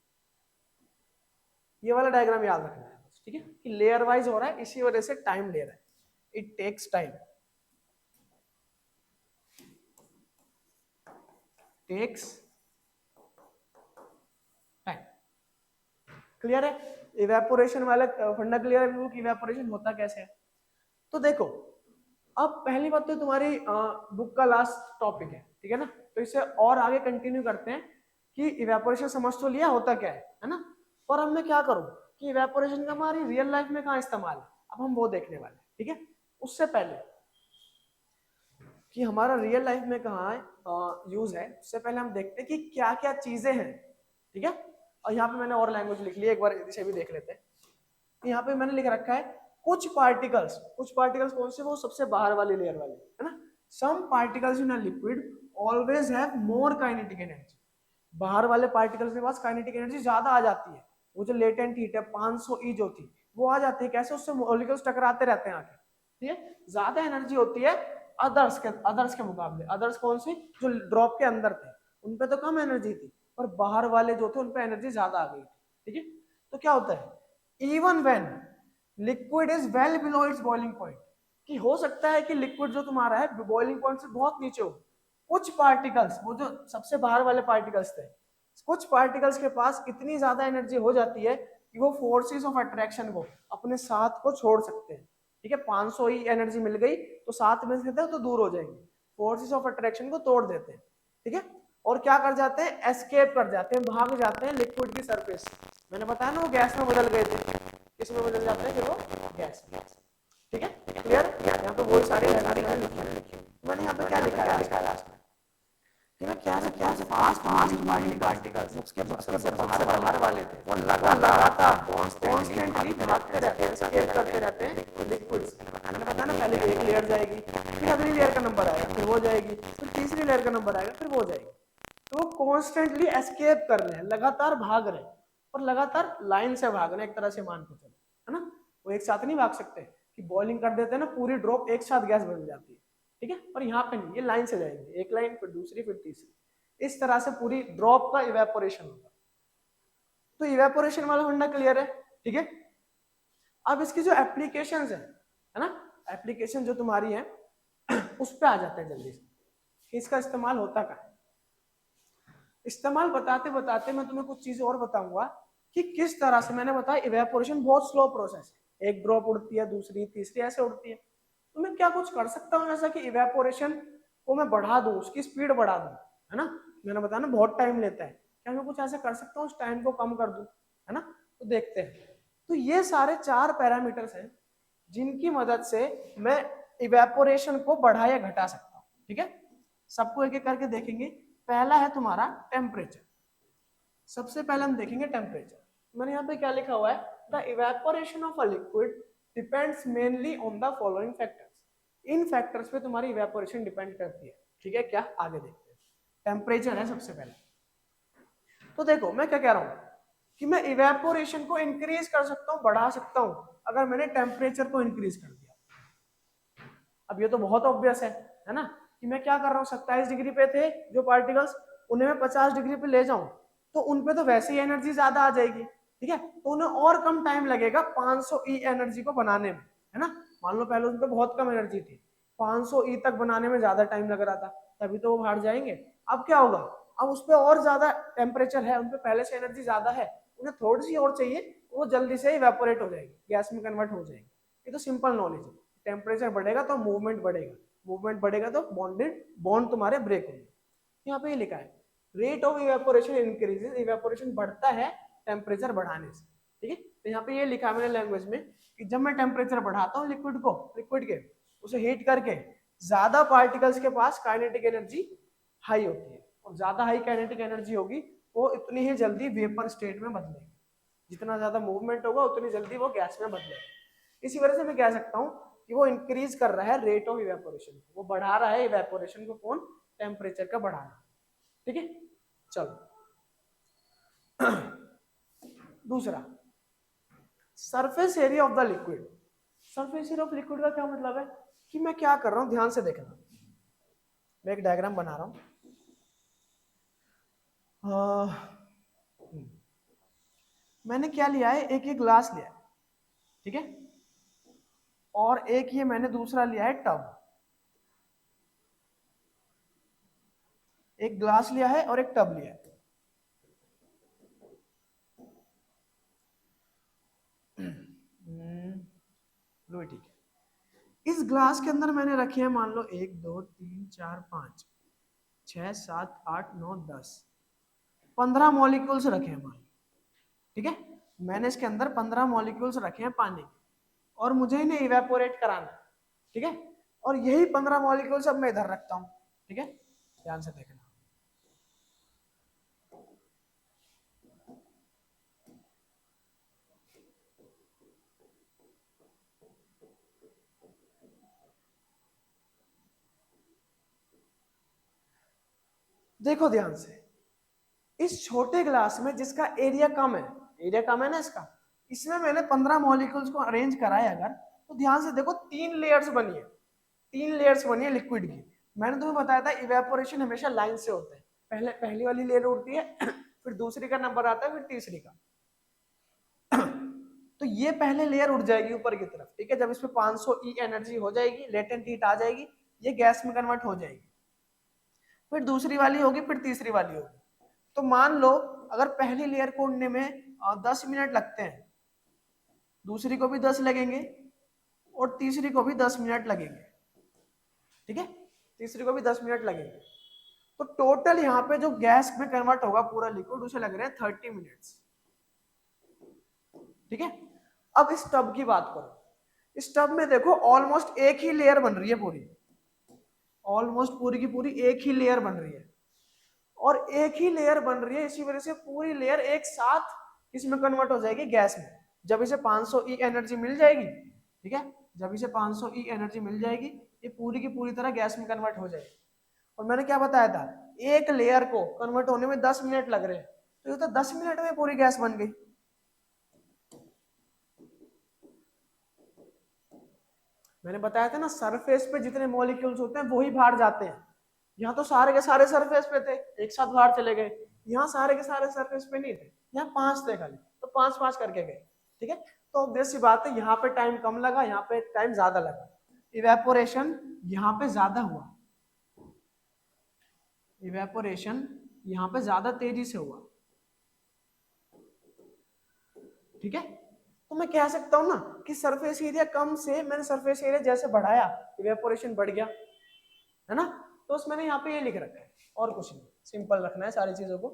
ये वाला डायग्राम याद रखना है, ठीक है, कि लेयर वाइज हो रहा है, इसी वजह से टाइम ले रहा है, it takes time, takes time. Clear है, इवेपोरेशन वाला फंडा क्लियर है कि इवेपोरेशन होता कैसे है। तो देखो अब पहली बात तो तुम्हारी बुक का लास्ट टॉपिक है, ठीक है ना, तो इसे और आगे कंटिन्यू करते हैं कि इवेपोरेशन समझ तो लिया होता क्या है ना, पर अब मैं क्या करूं कि इवेपोरेशन का हमारी रियल लाइफ में कहाँ इस्तेमाल है, अब हम वो देखने वाले हैं। ठीक है, उससे पहले कि हमारा रियल लाइफ में कहाँ यूज है, उससे पहले हम देखते हैं कि क्या क्या चीजें हैं। ठीक है, और यहाँ पे मैंने और लैंग्वेज लिख ली है, एक बार इसे भी देख लेते हैं। यहाँ पे मैंने लिख रखा है कुछ पार्टिकल्स कौन से, वो सबसे बाहर वाली लेयर वाले, है ना, some particles in a liquid always have more kinetic energy, बाहर वाले पार्टिकल्स के पास काइनेटिक एनर्जी ज्यादा आ जाती है, वो जो लेटेंट हीट है 500 ई जो थी, वो आ जाती है कैसे, उससे मॉलिक्यूल्स टकराते रहते हैं आके, ठीक है। ज्यादा एनर्जी होती है अदर्स के मुकाबले। अदर्स कौन से, जो ड्रॉप के अंदर थे उन पे तो कम एनर्जी थी, और बाहर वाले जो थे उन पे एनर्जी ज्यादा आ गई थी, ठीक है। तो क्या होता है, even when liquid is well below it's boiling point, कि हो सकता है कि लिक्विड जो तुम्हारा है बॉइलिंग पॉइंट से बहुत नीचे हो, कुछ पार्टिकल्स, वो जो सबसे बाहर वाले पार्टिकल्स थे, कुछ पार्टिकल्स के पास इतनी ज्यादा एनर्जी हो जाती है कि वो फोर्सेस ऑफ अट्रैक्शन को अपने साथ को छोड़ सकते हैं, ठीक है। 500 ही एनर्जी मिल गई तो साथ में से तो दूर हो जाएंगे, फोर्सेस ऑफ अट्रैक्शन को तोड़ देते हैं, ठीक है। और क्या कर जाते हैं, एस्केप कर जाते हैं, भाग जाते हैं लिक्विड की सरफेस। मैंने बताया ना वो गैस में बदल गए थे, किस में बदल जाते हैं फिर वो, गैस, ठीक है। क्लियर, यहाँ पे बहुत सारी मैंने यहाँ पे क्या लिखा है लास्ट में, क्या से पास पार्टिकल्स उसके बाहर वाले थे वो लगातार कॉन्स्टेंटली भागते रहते हैं, एस्केप करते रहते हैं लिक्विड्स। मैंने बताया ना पहले एक लेयर जाएगी, फिर अगली लेयर का नंबर आएगा, फिर वो जाएगी, फिर तीसरी लेयर का नंबर आएगा, फिर वो जाएगी। तो वो कॉन्स्टेंटली एस्केप कर रहे हैं, लगातार भाग रहे हैं, और लगातार लाइन से भाग रहे हैं, एक तरह से मान के चलो, है ना। वो एक साथ नहीं भाग सकते, कि बॉइलिंग कर देते हैं ना पूरी ड्रॉप एक साथ गैस बन जाती है, ठीक है। और यहाँ पे नहीं, ये लाइन से जाएंगे, एक लाइन फिर दूसरी फिर तीसरी, इस तरह से पूरी ड्रॉप का इवेपोरेशन होगा। तो इवेपोरेशन वाला फंडा क्लियर है, ठीक है। अब इसकी जो एप्लीकेशंस है ना, एप्लीकेशन जो तुम्हारी है उस पर आ जाते हैं जल्दी से, कि इसका इस्तेमाल होता क्या है। इस्तेमाल बताते बताते मैं तुम्हें कुछ चीजें और बताऊंगा कि किस तरह से, मैंने बताया इवेपोरेशन बहुत स्लो प्रोसेस है, एक ड्रॉप उड़ती है, दूसरी तीसरी ऐसे उड़ती है। तो मैं क्या कुछ कर सकता हूँ ऐसा कि इवेपोरेशन को मैं बढ़ा दूं, उसकी स्पीड बढ़ा दूं, है ना। मैंने बताया ना बहुत टाइम लेता है, क्या मैं कुछ ऐसा कर सकता हूँ उस टाइम को कम कर दूं, है ना। तो देखते हैं। तो ये सारे 4 पैरामीटर्स हैं जिनकी मदद से मैं इवेपोरेशन को बढ़ा या घटा सकता हूँ, ठीक है। सबको एक एक करके देखेंगे। पहला है तुम्हारा टेम्परेचर। सबसे पहले हम देखेंगे टेम्परेचर। मैंने यहाँ पे क्या लिखा हुआ है, the evaporation of a liquid depends mainly on the following factors. In factors पे तुम्हारी इवेपोरेशन डिपेंड करती है, ठीक है। क्या, आगे देखते हैं। टेम्परेचर है सबसे पहले। तो देखो मैं क्या कह रहा हूँ कि मैं इवेपोरेशन को इंक्रीज कर सकता हूँ, बढ़ा सकता हूँ, अगर मैंने टेम्परेचर को इंक्रीज कर दिया। अब ये तो बहुत ऑब्वियस है ना, कि मैं क्या कर रहा हूँ, 27 डिग्री पे थे जो पार्टिकल्स, उन्हें मैं 50 डिग्री पे ले जाऊं तो उनपे तो वैसे ही एनर्जी ज्यादा आ जाएगी, ठीक है। तो उन्हें और कम टाइम लगेगा 500 ई एनर्जी को बनाने में, है ना। मान लो पहले उनपे बहुत कम एनर्जी थी, 500 ई तक बनाने में ज्यादा टाइम लग रहा था, तभी तो वो बाहर जाएंगे। अब क्या होगा, अब उस पर और ज्यादा टेम्परेचर है, उनपे पहले से एनर्जी ज्यादा है, उन्हें थोड़ी सी और चाहिए, वो जल्दी से इवेपोरेट हो जाएगी, गैस में कन्वर्ट हो जाएगी। ये तो सिंपल नॉलेज है। टेम्परेचर बढ़ेगा तो मूवमेंट बढ़ेगा, मूवमेंट बढ़ेगा तो बॉन्ड तुम्हारे ब्रेक होंगे। यहाँ पे ये लिखा है rate of evaporation increases, evaporation बढ़ता है टेम्परेचर बढ़ाने से, ठीक है। तो यहाँ पे ये लिखा है मैंने लैंग्वेज में कि जब मैं टेम्परेचर बढ़ाता हूँ लिक्विड के उसे हीट करके, ज्यादा पार्टिकल्स के पास काइनेटिक एनर्जी हाई होती है, और ज्यादा हाई काइनेटिक एनर्जी होगी वो इतनी ही जल्दी वेपर स्टेट में बदलेगी, जितना ज्यादा मूवमेंट होगा उतनी जल्दी वो गैस में बदलेगा। इसी वजह से मैं कह सकता हूँ कि वो इंक्रीज कर रहा है रेट ऑफ इवेपोरेशन, वो बढ़ा रहा है इवेपोरेशन को, कौन, टेम्परेचर का बढ़ाना, ठीक है। चलो दूसरा, surface area of the liquid. Surface area of liquid का क्या मतलब है, कि मैं क्या कर रहा हूं, ध्यान से देखना। मैं एक डायग्राम बना रहा हूं। मैंने क्या लिया है, एक ये ग्लास लिया है, ठीक है, और एक ये मैंने दूसरा लिया है टब। एक ग्लास लिया है और एक टब लिया है। लो ठीक है। इस ग्लास के अंदर मैंने रखे हैं, मान लो 1 2 3 4 5 6 7 8 9 10 15 मॉलिक्यूल्स रखे हैं मान लो, ठीक है। मैंने इसके अंदर 15 मॉलिक्यूल्स रखे हैं पानी के, और मुझे इन्हें इवेपोरेट कराना है, ठीक है। और यही 15 मॉलिक्यूल्स अब मैं इधर रखता हूं, ठीक है। ध्यान से देखना। देखो ध्यान से, इस छोटे ग्लास में जिसका एरिया कम है ना इसका, इसमें मैंने 15 मॉलिक्यूल्स को अरेंज करा है अगर, तो ध्यान से देखो 3 लेयर्स बनी है, 3 लेयर्स बनी है लिक्विड की। मैंने तुम्हें बताया था इवेपोरेशन हमेशा लाइन से होता है, पहले पहली वाली लेयर उड़ती है फिर दूसरी का नंबर आता है, फिर तीसरी का तो ये पहले लेयर उड़ जाएगी ऊपर की तरफ, ठीक है। जब इसमें 500 ई एनर्जी हो जाएगी, लेटेंट हीट आ जाएगी, ये गैस में कन्वर्ट हो जाएगी, फिर दूसरी वाली होगी, फिर तीसरी वाली होगी। तो मान लो अगर पहली लेयर को उड़ने में 10 मिनट लगते हैं, दूसरी को भी 10 लगेंगे और तीसरी को भी 10 मिनट लगेंगे, ठीक है, तीसरी को भी 10 मिनट लगेंगे। तो टोटल यहाँ पे जो गैस में कन्वर्ट होगा पूरा लिक्विड, उसे लग रहे हैं 30 मिनट्स, ठीक है। अब इस टब की बात करो, इस टब में देखो ऑलमोस्ट एक ही लेयर बन रही है पूरी, ऑलमोस्ट पूरी की पूरी एक ही लेयर बन रही है, और एक ही लेयर बन रही है, इसी वजह से पूरी लेयर एक साथ इसमें कन्वर्ट हो जाएगी गैस में। जब इसे 500 ई एनर्जी मिल जाएगी, ठीक है, जब इसे 500 ई एनर्जी मिल जाएगी, ये पूरी की पूरी तरह गैस में कन्वर्ट हो जाएगी। और मैंने क्या बताया था, एक लेयर को कन्वर्ट होने में 10 मिनट लग रहे हैं, तो ये तो 10 मिनट में पूरी गैस बन गई। मैंने बताया था ना, सरफेस पे जितने मॉलिक्यूल्स होते हैं वही बाहर जाते हैं। यहाँ तो सारे के सारे सरफेस पे थे, एक साथ बाहर चले गए। यहाँ सारे के सारे सरफेस पे नहीं थे, यहाँ 5 थे खाली, तो 5-5 करके गए, ठीक है। तो ऑब्वियस सी बात है, यहाँ पे टाइम कम लगा, यहाँ पे टाइम ज्यादा लगा। इवेपोरेशन यहाँ पे ज्यादा हुआ, इवेपोरेशन यहाँ पे ज्यादा तेजी से हुआ, ठीक है। तो मैं कह सकता हूँ ना कि सरफेस एरिया कम से मैंने सरफेस एरिया जैसे बढ़ाया, इवेपोरेशन बढ़ गया, है ना। तो उसमें यहाँ पे ये लिख रखा है, और कुछ नहीं, सिंपल रखना है सारी चीजों को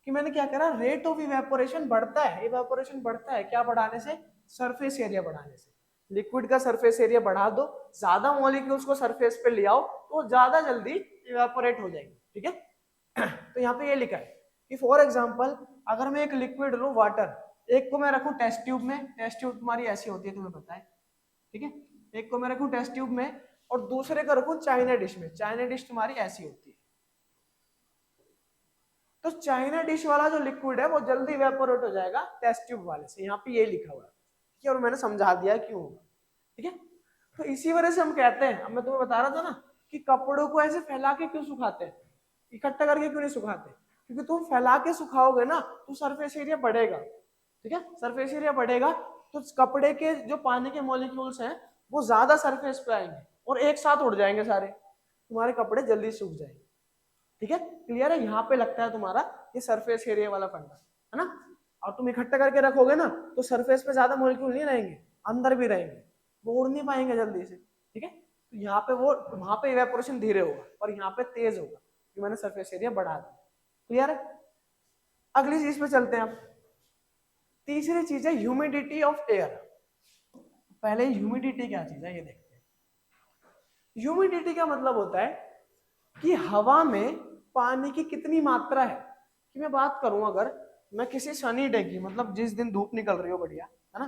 कि मैंने क्या करा, रेट ऑफ इवेपोरेशन बढ़ता है, इवेपोरेशन बढ़ता है क्या बढ़ाने से, सरफेस एरिया बढ़ाने से। लिक्विड का सरफेस एरिया बढ़ा दो, ज्यादा मॉलिक्यूल्स को सरफेस पे ले आओ, तो ज्यादा जल्दी इवेपोरेट हो जाएंगे, ठीक है। तो यहाँ पे ये लिखा है कि फॉर एग्जांपल अगर मैं एक लिक्विड लूं वाटर, एक को मैं रखूं टेस्ट ट्यूब में, टेस्ट ट्यूब तुम्हारी ऐसी होती है तुम्हें पता है, ठीक है, एक को मैं रखूं टेस्ट ट्यूब में और दूसरे को रखूं चाइना डिश में, चाइना डिश तुम्हारी ऐसी होती है। तो चाइना डिश वाला जो लिक्विड है वो जल्दी इवेपोरेट हो जाएगा टेस्ट ट्यूब वाले से, यहाँ पे ये लिखा हुआ है, ठीक है, और मैंने समझा दिया क्यों होगा, ठीक है। तो इसी वजह से हम कहते हैं, अब मैं तुम्हें बता रहा था ना कि कपड़ों को ऐसे फैला के क्यों सुखाते हैं, इकट्ठा करके क्यों नहीं सुखाते, क्योंकि तुम फैला के सुखाओगे ना तो सरफेस एरिया बढ़ेगा, ठीक है, सरफेस एरिया बढ़ेगा तो कपड़े के जो पानी के मॉलिक्यूल्स हैं वो ज्यादा सरफेस पे आएंगे और एक साथ उड़ जाएंगे सारे, तुम्हारे कपड़े जल्दी सूख जाएंगे, ठीक है, क्लियर है। यहाँ पे लगता है तुम्हारा ये सरफेस एरिया वाला फंडा, है ना। और तुम इकट्ठा करके रखोगे ना तो सरफेस पे ज्यादा मॉलिक्यूल नहीं रहेंगे, अंदर भी रहेंगे, वो उड़ नहीं पाएंगे जल्दी से, ठीक है। तो यहाँ पे वो, वहां पे इवेपोरेशन धीरे होगा और यहाँ पे तेज होगा, कि मैंने सरफेस एरिया बढ़ा दिया, क्लियर है। अगली चीज पे चलते हैं अब, तीसरी चीज है ह्यूमिडिटी ऑफ एयर। पहले ह्यूमिडिटी क्या चीज है ये देखते हैं। ह्यूमिडिटी का मतलब होता है कि हवा में पानी की कितनी मात्रा है। कि मैं बात करूं, अगर मैं किसी सनी डे की, मतलब जिस दिन धूप निकल रही हो बढ़िया, है ना,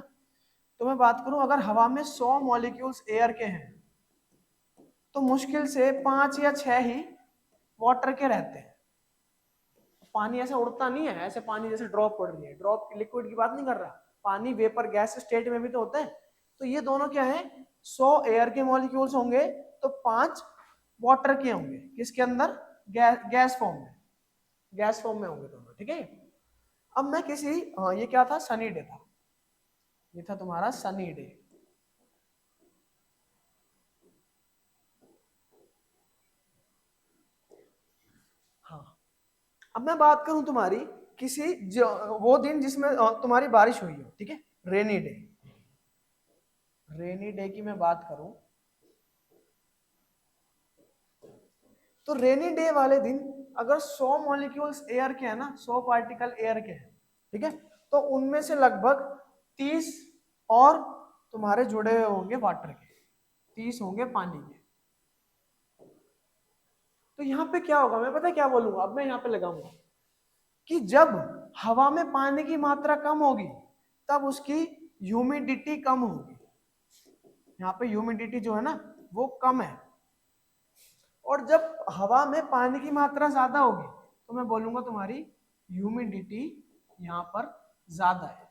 तो मैं बात करूं अगर हवा में 100 मॉलिक्यूल्स एयर के हैं तो मुश्किल से 5 या 6 ही वाटर के रहते हैं। पानी ऐसा उड़ता नहीं है, ऐसे पानी जैसे ड्रॉप पड़ रही है, ड्रॉप लिक्विड की बात नहीं कर रहा, पानी वेपर गैस स्टेट में भी तो होता है। तो ये दोनों क्या है, 100 एयर के मॉलिक्यूल्स होंगे तो 5 वाटर के होंगे, किसके अंदर, गैस फॉर्म में, गैस फॉर्म में होंगे दोनों, ठीक है। अब मैं किसी, हाँ ये क्या था, सनी डे था, ये था तुम्हारा सनी डे। हाँ, अब मैं बात करूं तुम्हारी किसी वो दिन जिसमें तुम्हारी बारिश हुई हो, ठीक है, रेनी डे, रेनी डे की मैं बात करूं तो रेनी डे वाले दिन अगर 100 मॉलिक्यूल्स एयर के हैं ना, 100 पार्टिकल एयर के हैं, ठीक है, तो उनमें से लगभग 30 और तुम्हारे जुड़े हुए होंगे वाटर के, 30 होंगे पानी के। तो यहाँ पे क्या होगा, मैं पता क्या बोलूंगा, अब मैं यहाँ पे लगाऊंगा कि जब हवा में पानी की मात्रा कम होगी तब उसकी ह्यूमिडिटी कम होगी। यहाँ पे ह्यूमिडिटी जो है ना वो कम है, और जब हवा में पानी की मात्रा ज्यादा होगी तो मैं बोलूंगा तुम्हारी ह्यूमिडिटी यहाँ पर ज्यादा है,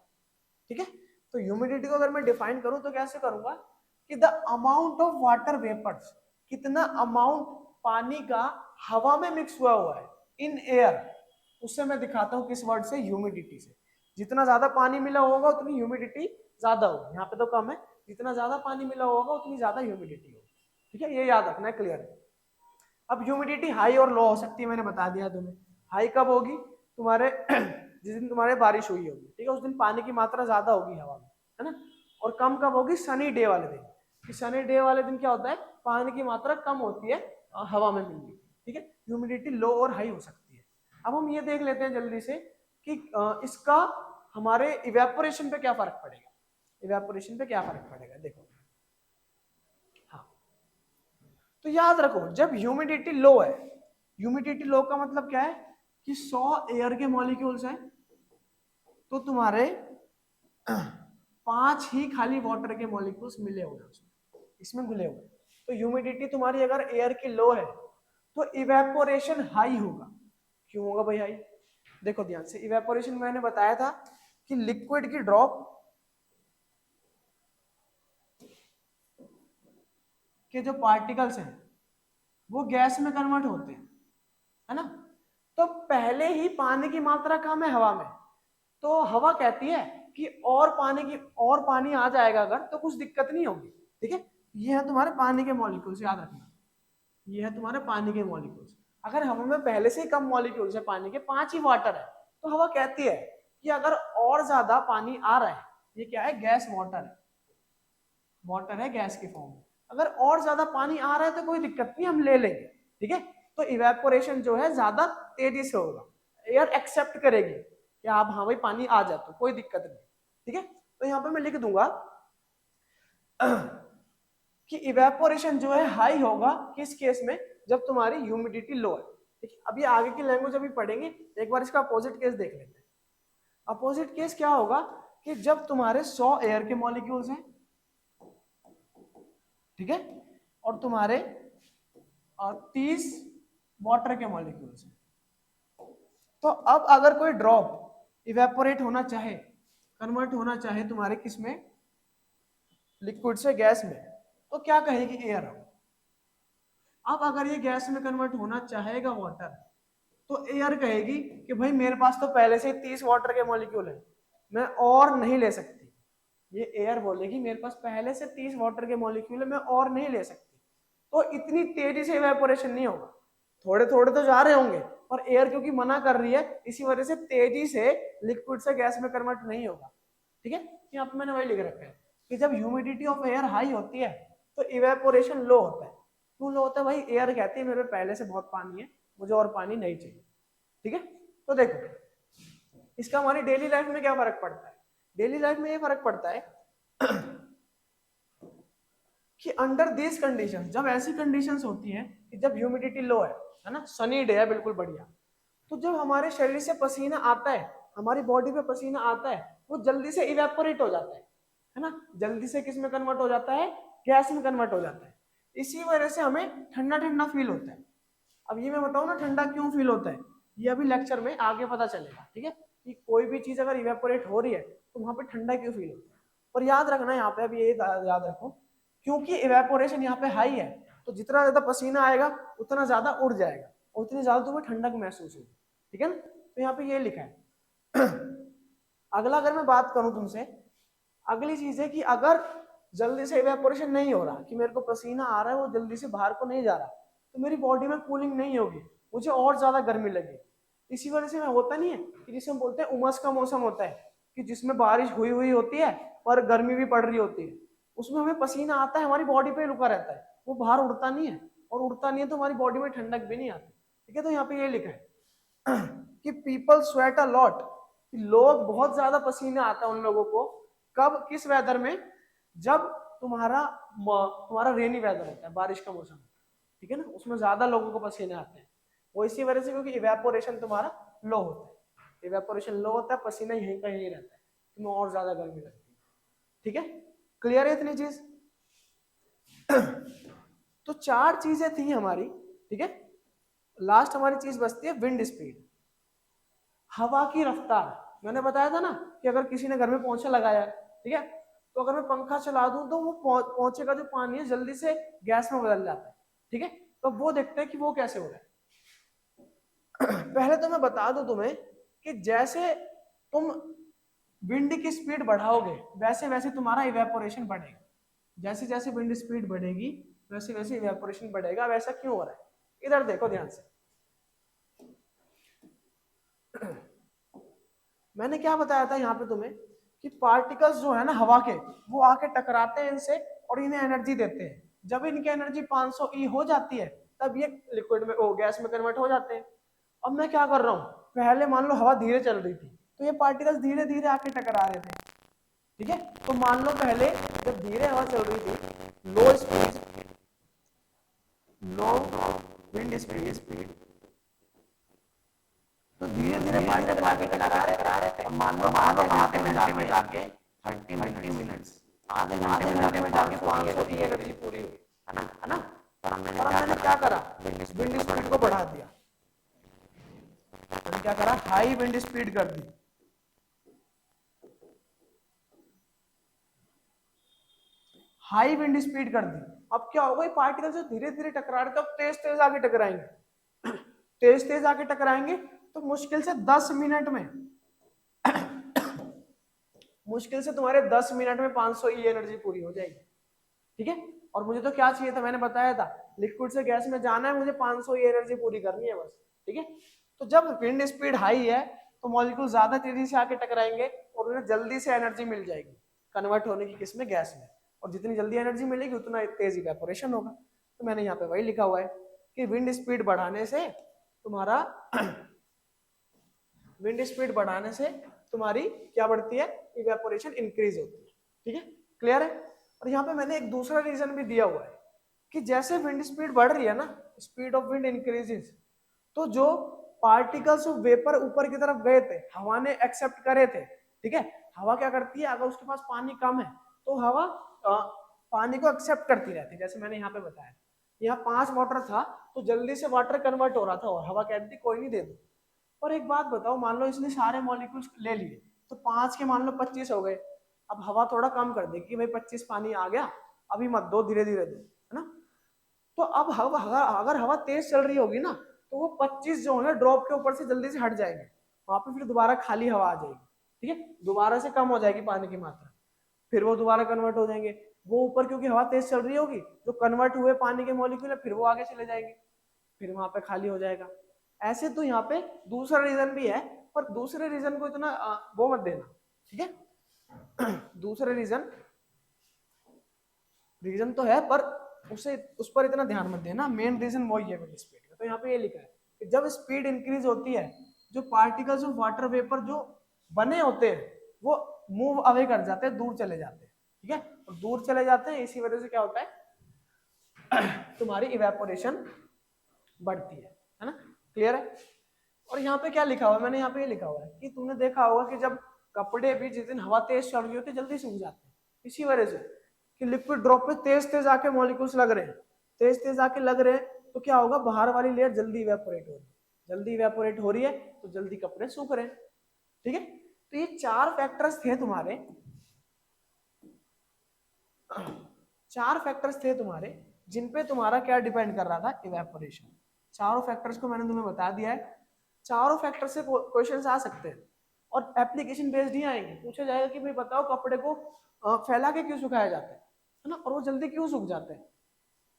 ठीक है। तो ह्यूमिडिटी को अगर मैं डिफाइन करूं तो कैसे करूंगा कि the amount of water vapours, कितना अमाउंट पानी का हवा में मिक्स हुआ है इन एयर, उससे मैं दिखाता हूं किस वर्ड से, ह्यूमिडिटी से। जितना ज्यादा पानी मिला होगा उतनी ह्यूमिडिटी ज्यादा होगी, यहाँ पे तो कम है, जितना ज्यादा पानी मिला होगा उतनी ज्यादा ह्यूमिडिटी होगी, ठीक है, ये याद रखना है, क्लियर है। अब ह्यूमिडिटी हाई और लो हो सकती है, मैंने बता दिया तुम्हें। हाई कब होगी, तुम्हारे जिस दिन तुम्हारे बारिश हुई होगी, ठीक है, उस दिन पानी की मात्रा ज्यादा होगी हवा में, है ना। और कम कब होगी, सनी डे वाले दिन। कि सनी डे वाले दिन क्या होता है, पानी की मात्रा कम होती है हवा में मिलने की, ठीक है। ह्यूमिडिटी लो और हाई हो सकती है। अब हम ये देख लेते हैं जल्दी से कि इसका हमारे इवेपोरेशन पे क्या फर्क पड़ेगा। इवेपोरेशन पे क्या फर्क पड़ेगा, देखो। हाँ, तो याद रखो, जब ह्यूमिडिटी लो है, ह्यूमिडिटी लो का मतलब क्या है कि 100 एयर के मॉलिक्यूल्स हैं तो तुम्हारे 5 ही खाली वाटर के मॉलिक्यूल्स मिले हुए हैं इसमें घुले हुए। तो ह्यूमिडिटी तुम्हारी अगर एयर की लो है तो इवेपोरेशन हाई होगा। क्यों होगा भाई हाई, देखो ध्यान से। इवेपोरेशन मैंने बताया था कि लिक्विड की ड्रॉप के जो पार्टिकल्स हैं वो गैस में कन्वर्ट होते हैं, है ना। तो पहले ही पानी की मात्रा कम है हवा में, तो हवा कहती है कि और पानी आ जाएगा अगर तो कुछ दिक्कत नहीं होगी, ठीक है। ये है तुम्हारे पानी के मॉलिक्यूल्स, याद रखना, ये है तुम्हारे पानी के मॉलिक्यूल्स। अगर हवा में पहले से ही कम मॉलिक्यूल्स है, पानी के 5 ही वाटर है, तो हवा कहती है कि अगर और ज्यादा पानी आ रहा है, ये क्या है, गैस वाटर है, वाटर है गैस के फॉर्म में, अगर और ज्यादा पानी आ रहा है तो कोई दिक्कत नहीं, हम ले लेंगे, ठीक है। तो इवेपोरेशन जो है ज्यादा तेजी से होगा, एयर एक्सेप्ट करेगी कि आप हाँ भाई पानी आ जाए तो कोई दिक्कत नहीं, ठीक है। तो यहाँ पे मैं लिख दूंगा कि इवेपोरेशन जो है हाई होगा किस केस में, जब तुम्हारी ह्यूमिडिटी लो है, ठीक है। अभी आगे की लैंग्वेज अभी पढ़ेंगे, एक बार इसका अपोजिट केस देख लेते हैं। अपोजिट केस क्या होगा कि जब तुम्हारे 100 एयर के मॉलिक्यूल्स हैं, ठीक है, और तुम्हारे 30 वाटर के मॉलिक्यूल्स हैं। तो अब अगर कोई ड्रॉप इवेपोरेट होना चाहे, कन्वर्ट होना चाहे तुम्हारे किस में, लिक्विड से गैस में, तो क्या कहेगी, एयर। अब अगर ये गैस में कन्वर्ट होना चाहेगा वाटर, तो एयर कहेगी कि भाई मेरे पास तो पहले से 30 वाटर के मॉलिक्यूल है, मैं और नहीं ले सकती। ये एयर बोलेगी मेरे पास पहले से 30 वाटर के मॉलिक्यूल है, मैं और नहीं ले सकती। तो इतनी तेजी से इवेपोरेशन नहीं होगा, थोड़े थोड़े तो जा रहे होंगे, और एयर क्योंकि मना कर रही है इसी वजह से तेजी से लिक्विड से गैस में कन्वर्ट नहीं होगा, ठीक है। यहाँ पे मैंने वही लिख रखा है कि जब ह्यूमिडिटी ऑफ एयर हाई होती है तो इवेपोरेशन लो होता है। क्यों लो होता है भाई, एयर कहती है मेरे पहले से बहुत पानी है, मुझे और पानी नहीं चाहिए, ठीक है। तो देखो इसका हमारी डेली लाइफ में क्या फर्क पड़ता है। डेली लाइफ में ये फर्क पड़ता है कि अंडर दिस कंडीशन, जब ऐसी कंडीशंस होती हैं कि जब ह्यूमिडिटी लो है ना, सनी डे है बिल्कुल बढ़िया, तो जब हमारे शरीर से पसीना आता है, हमारी बॉडी पे पसीना आता है, वो जल्दी से इवेपोरेट हो जाता है ना, जल्दी से किस में कन्वर्ट हो जाता है, गैस में कन्वर्ट हो जाता है। इसी वजह से हमें ठंडा ठंडा फील होता है। अब ये मैं बताऊं ना ठंडा क्यों फील होता है, ये अभी लेक्चर में आगे पता चलेगा, ठीक है, कि कोई भी चीज अगर इवेपोरेट हो रही है तो वहां पे ठंडा क्यों फील होता है। पर याद रखना यहाँ पे, अभी ये याद रखो, क्योंकि इवेपोरेशन यहाँ पे हाई है, तो जितना ज्यादा पसीना आएगा उतना ज्यादा उड़ जाएगा, उतनी ज्यादा तुम्हें ठंडक महसूस होगी, ठीक है ना। तो यहाँ पे ये लिखा है अगला अगर मैं बात करूं तुमसे, अगली चीज है कि अगर जल्दी से इवेपोरेशन नहीं हो रहा, कि मेरे को पसीना आ रहा है वो जल्दी से बाहर को नहीं जा रहा, तो मेरी बॉडी में कूलिंग नहीं होगी, मुझे और ज्यादा गर्मी लगेगी। इसी वजह से होता नहीं है कि जिसे हम बोलते हैं उमस का मौसम होता है, कि जिसमें बारिश हुई हुई होती है पर गर्मी भी पड़ रही होती है, उसमें हमें पसीना आता है, हमारी बॉडी पे रुका रहता है, वो बाहर उड़ता नहीं है, और उड़ता नहीं है तो हमारी बॉडी में ठंडक भी नहीं आती, ठीक है। तो यहाँ पे ये लिखा है कि पीपल स्वेट अ लॉट, लोग बहुत ज्यादा पसीना आता है उन लोगों को, कब, किस वेदर में, जब तुम्हारा रेनी वेदर होता है, बारिश का मौसम, ठीक है ना, उसमें ज्यादा लोगों को पसीने आते हैं। वो इसी वजह से क्योंकि इवेपोरेशन तुम्हारा लो होता है, इवेपोरेशन लो होता है, पसीना यहीं का यहीं रहता है, तुम्हें और ज्यादा गर्मी लगती है, ठीक है। क्लियर है इतनी चीज तो 4 चीजें थी हमारी, ठीक है। लास्ट हमारी चीज बचती है विंड स्पीड, हवा की रफ्तार। मैंने बताया था ना कि अगर किसी ने घर में पोंछा लगाया है, ठीक है, तो अगर मैं पंखा चला दूं तो वो पोंछे का जो पानी है जल्दी से गैस में बदल जाता है, ठीक है। तो वो देखते हैं कि वो कैसे हो रहा है। पहले तो मैं बता दूं तुम्हें कि जैसे तुम विंड की स्पीड बढ़ाओगे वैसे वैसे तुम्हारा इवेपोरेशन बढ़ेगा। जैसे जैसे विंड स्पीड बढ़ेगी वैसे वैसे इवेपोरेशन बढ़ेगा। अब ऐसा क्यों हो रहा है, इधर देखो ध्यान से। मैंने क्या बताया था यहाँ पे तुम्हें कि पार्टिकल्स जो है ना हवा के, वो आके टकराते हैं इनसे और इन्हें एनर्जी देते हैं। जब इनकी एनर्जी 500 ई हो जाती है तब ये लिक्विड में गैस में कन्वर्ट हो जाते हैं। अब मैं क्या कर रहा हूँ, पहले मान लो हवा धीरे चल रही थी तो ये पार्टिकल्स धीरे धीरे आके टकरा रहे थे, ठीक है। तो मान लो पहले जब धीरे हवा चल रही थी, लो स्पीड, लो विंड स्पीड, तो धीरे धीरे पार्टिकल आगे टकरा रहे थे। मान लो आधे घंटे में जाके 30 मिनट्स, आधे घंटे में जाके 500 की एनर्जी पूरी हुई, है ना। और मैंने क्या करा, विंड स्पीड को बढ़ा दिया। मैंने क्या करा, हाई विंड स्पीड कर दी। हाई विंड स्पीड कर दी। अब क्या होगा, ये पार्टिकल जो धीरे धीरे टकरा रहे थे अब तेज तेज आगे टकराएंगे। तेज तेज आगे टकराएंगे तो मुश्किल से 10 मिनट में मुश्किल से तुम्हारे 10 मिनट में 500 ई एनर्जी पूरी हो जाएगी, ठीक है। और मुझे तो क्या चाहिए था, मैंने बताया था लिक्विड से गैस में जाना है, मुझे 500 ई एनर्जी पूरी करनी है बस, ठीक है। तो जब विंड स्पीड हाई है तो मॉलिक्यूल ज्यादा तेजी से आके टकराएंगे और उन्हें जल्दी से एनर्जी मिल जाएगी कन्वर्ट होने की, किसमें, गैस में। और जितनी जल्दी एनर्जी मिलेगी उतना तेज इवेपोरेशन होगा। तो मैंने यहाँ पे वही लिखा हुआ है कि विंड स्पीड बढ़ाने से तुम्हारा विंड स्पीड बढ़ाने से तुम्हारी क्या बढ़ती है, इवेपोरेशन इंक्रीज होती है, ठीक है। क्लियर है। और यहाँ पे मैंने एक दूसरा रीजन भी दिया हुआ है कि जैसे विंड स्पीड बढ़ रही है ना, स्पीड ऑफ विंड इंक्रीजेस, तो जो पार्टिकल्स ऑफ वेपर ऊपर की तरफ गए थे, हवा ने एक्सेप्ट करे थे, ठीक है। हवा क्या करती है, अगर उसके पास पानी कम है तो हवा पानी को एक्सेप्ट करती रहती है। जैसे मैंने यहाँ पे बताया, यहाँ 5 वाटर था तो जल्दी से वाटर कन्वर्ट हो रहा था और हवा कहती थी कोई नहीं, दे दो। और एक बात बताओ, मान लो इसने सारे मॉलिक्यूल्स ले लिए तो 5 के मान लो 25 हो गए। अब हवा थोड़ा कम कर देगी, भाई 25 पानी आ गया, अभी मत दो, धीरे धीरे दो, है ना। तो अब हवा, अगर हवा तेज चल रही होगी ना तो वो 25 जो है ड्रॉप के ऊपर से जल्दी से हट जाएंगे, वहां पे फिर दोबारा खाली हवा आ जाएगी, ठीक है। दोबारा से कम हो जाएगी पानी की मात्रा, फिर वो दोबारा कन्वर्ट हो जाएंगे। वो ऊपर क्योंकि हवा तेज चल रही होगी, जो कन्वर्ट हुए पानी के मॉलिक्यूल है फिर वो आगे चले जाएंगे, फिर वहां पे खाली हो जाएगा। ऐसे तो यहाँ पे दूसरा रीजन भी है, पर दूसरे रीजन को इतना वो मत देना, ठीक है। दूसरे रीजन तो है पर उसे उस पर इतना ध्यान मत देना, मेन रीजन वही है विंड स्पीड का। तो यहाँ पे ये लिखा है कि जब स्पीड इंक्रीज होती है, जो पार्टिकल्स ऑफ वाटर वेपर जो बने होते हैं वो मूव अवे कर जाते हैं, दूर चले जाते हैं, ठीक है। और दूर चले जाते हैं, इसी वजह से क्या होता है, तुम्हारी इवेपोरेशन बढ़ती है ना। क्लियर है। और यहाँ पे क्या लिखा हुआ है, मैंने यहाँ पे ये लिखा हुआ है कि तुमने देखा होगा कि जब कपड़े भी जिस दिन हवा तेज चल रही होती है जल्दी सूख जाते हैं, इसी वजह से कि लिक्विड ड्रॉप पे तेज तेज आके मॉलिक्यूल्स लग रहे हैं, तेज तेज आके लग रहे हैं, तो क्या होगा, बाहर वाली लेयर जल्दी इवेपोरेट हो रही है, जल्दी इवेपोरेट हो रही है तो जल्दी कपड़े सूख रहे हैं, ठीक है। तो ये 4 फैक्टर्स थे तुम्हारे, 4 फैक्टर्स थे तुम्हारे जिनपे तुम्हारा क्या डिपेंड कर रहा था, इवेपोरेशन। चारों फैक्टर्स को मैंने तुम्हें बता दिया है। चारों फैक्टर से क्वेश्चंस आ सकते हैं और एप्लीकेशन बेस्ड ही आएंगे। पूछा जाएगा कि भाई बताओ कपड़े को फैला के क्यों सुखाया जाता है ना, और वो जल्दी क्यों सूख जाते हैं,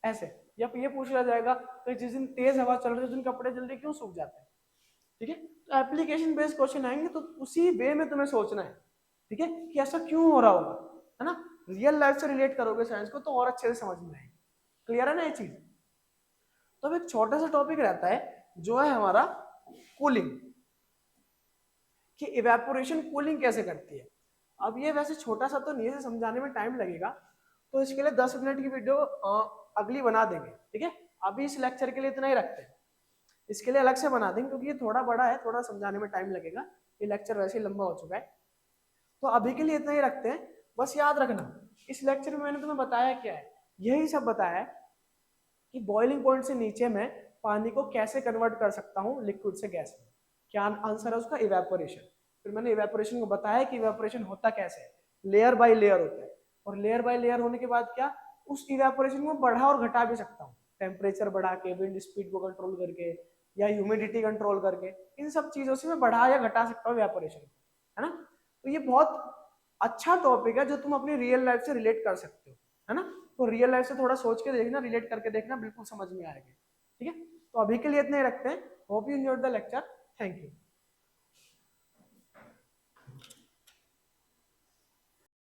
ऐसे। या ये पूछ लिया जाएगा कि जिस दिन तेज हवा चल रही है उस दिन कपड़े जल्दी क्यों सूख जाते हैं, ठीक है। तो एप्लीकेशन बेस्ड क्वेश्चन आएंगे तो उसी वे में तुम्हें सोचना है, ठीक है, कि ऐसा क्यों हो रहा होगा, है ना। रियल लाइफ से रिलेट करोगे साइंस को तो और अच्छे से समझ में आएगी। क्लियर है ना ये चीज। तो अब एक छोटा सा टॉपिक रहता है जो है हमारा कूलिंग, कि इवेपोरेशन कूलिंग कैसे करती है। अब ये वैसे छोटा सा तो नहीं है, समझाने में टाइम लगेगा, तो इसके लिए 10 मिनट की वीडियो अगली बना देंगे, ठीक है। अभी इस लेक्चर के लिए इतना ही रखते हैं, इसके लिए अलग से बना देंगे क्योंकि ये थोड़ा बड़ा है, थोड़ा समझाने में टाइम लगेगा, ये लेक्चर वैसे ही लंबा हो चुका है। तो अभी के लिए इतना ही रखते हैं। बस याद रखना इस लेक्चर में मैंने तुम्हें बताया क्या है, यही सब बताया है कि बॉइलिंग पॉइंट से नीचे मैं पानी को कैसे कन्वर्ट कर सकता हूँ लिक्विड से गैस में। क्या आंसर है उसका, इवेपोरेशन। फिर मैंने इवेपोरेशन को बताया कि इवेपोरेशन होता कैसे है, लेयर बाय लेयर होता है, और लेयर बाय लेयर होने के बाद क्या, उस इवेपोरेशन को बढ़ा और घटा भी सकता हूँ, टेम्परेचर बढ़ा के, विंड स्पीड को कंट्रोल करके, या ह्यूमिडिटी कंट्रोल करके, इन सब चीजों से मैं बढ़ा या घटा सकता हूँ इवेपोरेशन, है ना। तो ये बहुत अच्छा टॉपिक है जो तुम अपनी रियल लाइफ से रिलेट कर सकते हो, है ना। तो रियल लाइफ से थोड़ा सोच के देखना, रिलेट करके देखना, बिल्कुल समझ में आएगा। ठीक है, तो अभी के लिए इतना ही रखते हैं। Hope you enjoyed the lecture. Thank you.